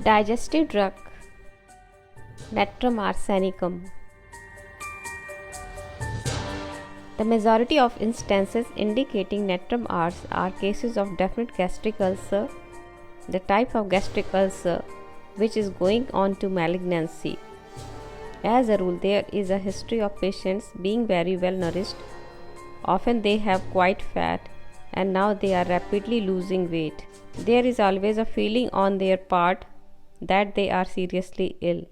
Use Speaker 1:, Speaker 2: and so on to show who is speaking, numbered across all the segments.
Speaker 1: Digestive drug Natrum arsenicum. The majority of instances indicating natrum ars are cases of definite gastric ulcer, the type of gastric ulcer which is going on to malignancy. As a rule, there is a history of patients being very well nourished. Often they have quite fat and now they are rapidly losing weight. There is always a feeling on their part that they are seriously ill.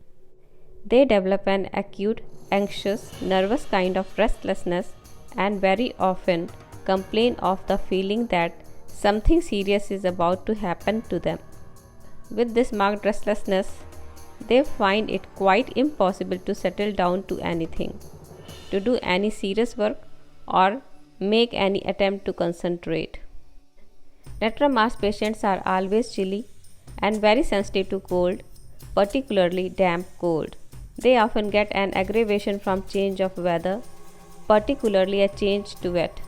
Speaker 1: They develop an acute, anxious, nervous kind of restlessness and very often complain of the feeling that something serious is about to happen to them. With this marked restlessness, they find it quite impossible to settle down to anything, to do any serious work, or make any attempt to concentrate. Natrum ars patients are always chilly and very sensitive to cold, particularly damp cold. They often get an aggravation from change of weather, particularly a change to wet.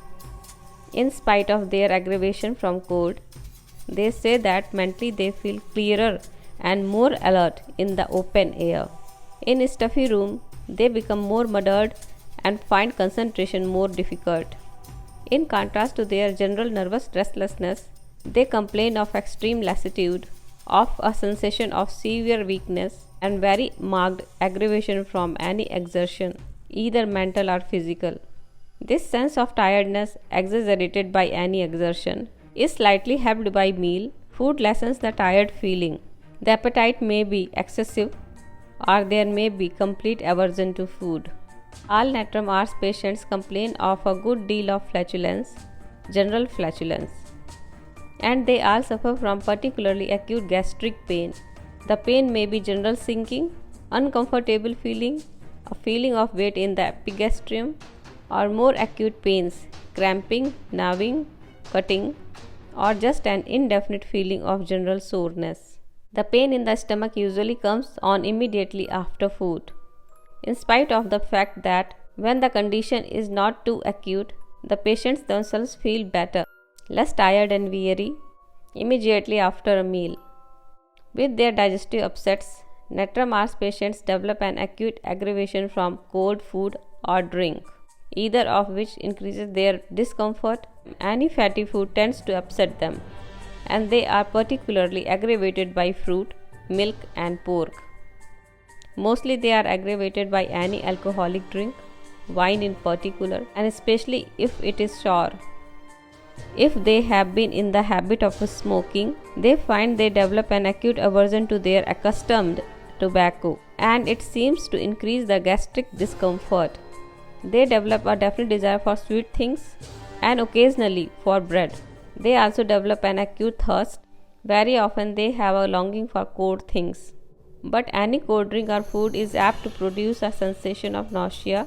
Speaker 1: In spite of their aggravation from cold, they say that mentally they feel clearer and more alert in the open air. In a stuffy room, they become more muddled and find concentration more difficult. In contrast to their general nervous restlessness, they complain of extreme lassitude, of a sensation of severe weakness, and very marked aggravation from any exertion, either mental or physical. This sense of tiredness, exaggerated by any exertion, is slightly helped by meal. Food lessens the tired feeling. The appetite may be excessive, or there may be complete aversion to food. All natrum ars patients complain of a good deal of flatulence, general flatulence, and they all suffer from particularly acute gastric pain. The pain may be general sinking, uncomfortable feeling, a feeling of weight in the epigastrium, or more acute pains, cramping, gnawing, cutting, or just an indefinite feeling of general soreness. The pain in the stomach usually comes on immediately after food. In spite of the fact that when the condition is not too acute, the patients themselves feel better, less tired and weary immediately after a meal. With their digestive upsets, natrum ars patients develop an acute aggravation from cold food or drink, either of which increases their discomfort. Any fatty food tends to upset them, and they are particularly aggravated by fruit, milk, and pork. Mostly they are aggravated by any alcoholic drink, wine in particular, and especially if it is sour. If they have been in the habit of smoking, they find they develop an acute aversion to their accustomed tobacco, and it seems to increase the gastric discomfort. They develop a definite desire for sweet things and occasionally for bread. They also develop an acute thirst. Very often they have a longing for cold things. But any cold drink or food is apt to produce a sensation of nausea,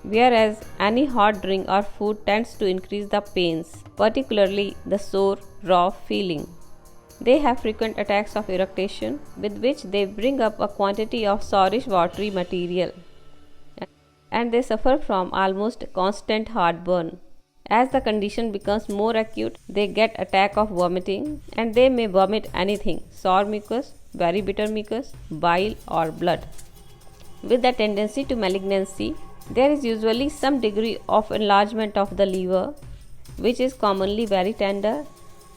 Speaker 1: whereas any hot drink or food tends to increase the pains, particularly the sore, raw feeling. They have frequent attacks of eructation, with which they bring up a quantity of sourish watery material, and they suffer from almost constant heartburn. As the condition becomes more acute, they get attack of vomiting, and they may vomit anything: sour mucus, very bitter mucus, bile, or blood. With the tendency to malignancy, there is usually some degree of enlargement of the liver, which is commonly very tender,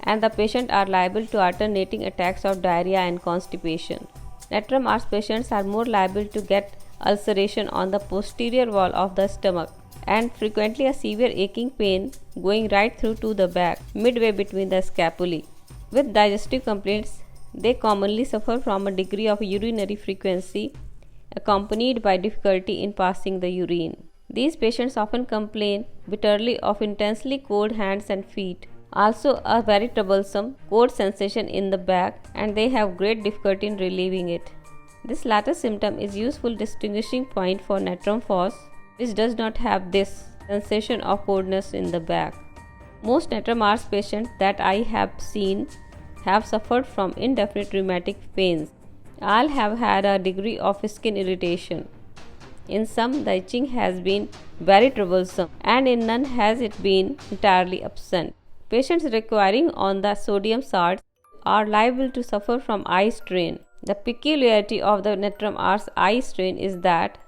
Speaker 1: and the patient are liable to alternating attacks of diarrhea and constipation. Natrum ars patients are more liable to get ulceration on the posterior wall of the stomach, and frequently a severe aching pain going right through to the back, midway between the scapulae. With digestive complaints, they commonly suffer from a degree of urinary frequency accompanied by difficulty in passing the urine. These patients often complain bitterly of intensely cold hands and feet, also a very troublesome cold sensation in the back, and they have great difficulty in relieving it. This latter symptom is useful distinguishing point for natrum phos, which does not have this sensation of coldness in the back. Most natrum ars patients that I have seen have suffered from indefinite rheumatic pains. All have had a degree of skin irritation. In some, the itching has been very troublesome, and in none has it been entirely absent. Patients requiring on the sodium salts are liable to suffer from eye strain. The peculiarity of the Natrum Ars eye strain is that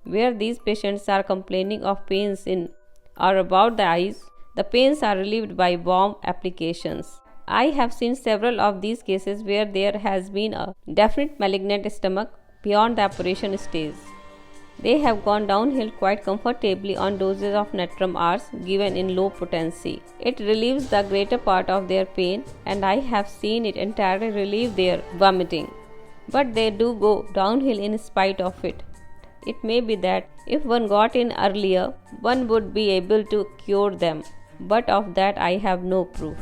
Speaker 1: where these patients are complaining of pains in or about the eyes, the pains are relieved by balm applications. I have seen several of these cases where there has been a definite malignant stomach beyond the operation stage. They have gone downhill quite comfortably on doses of Natrum Ars given in low potency. It relieves the greater part of their pain, and I have seen it entirely relieve their vomiting. But they do go downhill in spite of it. It may be that if one got in earlier, one would be able to cure them, but of that I have no proof.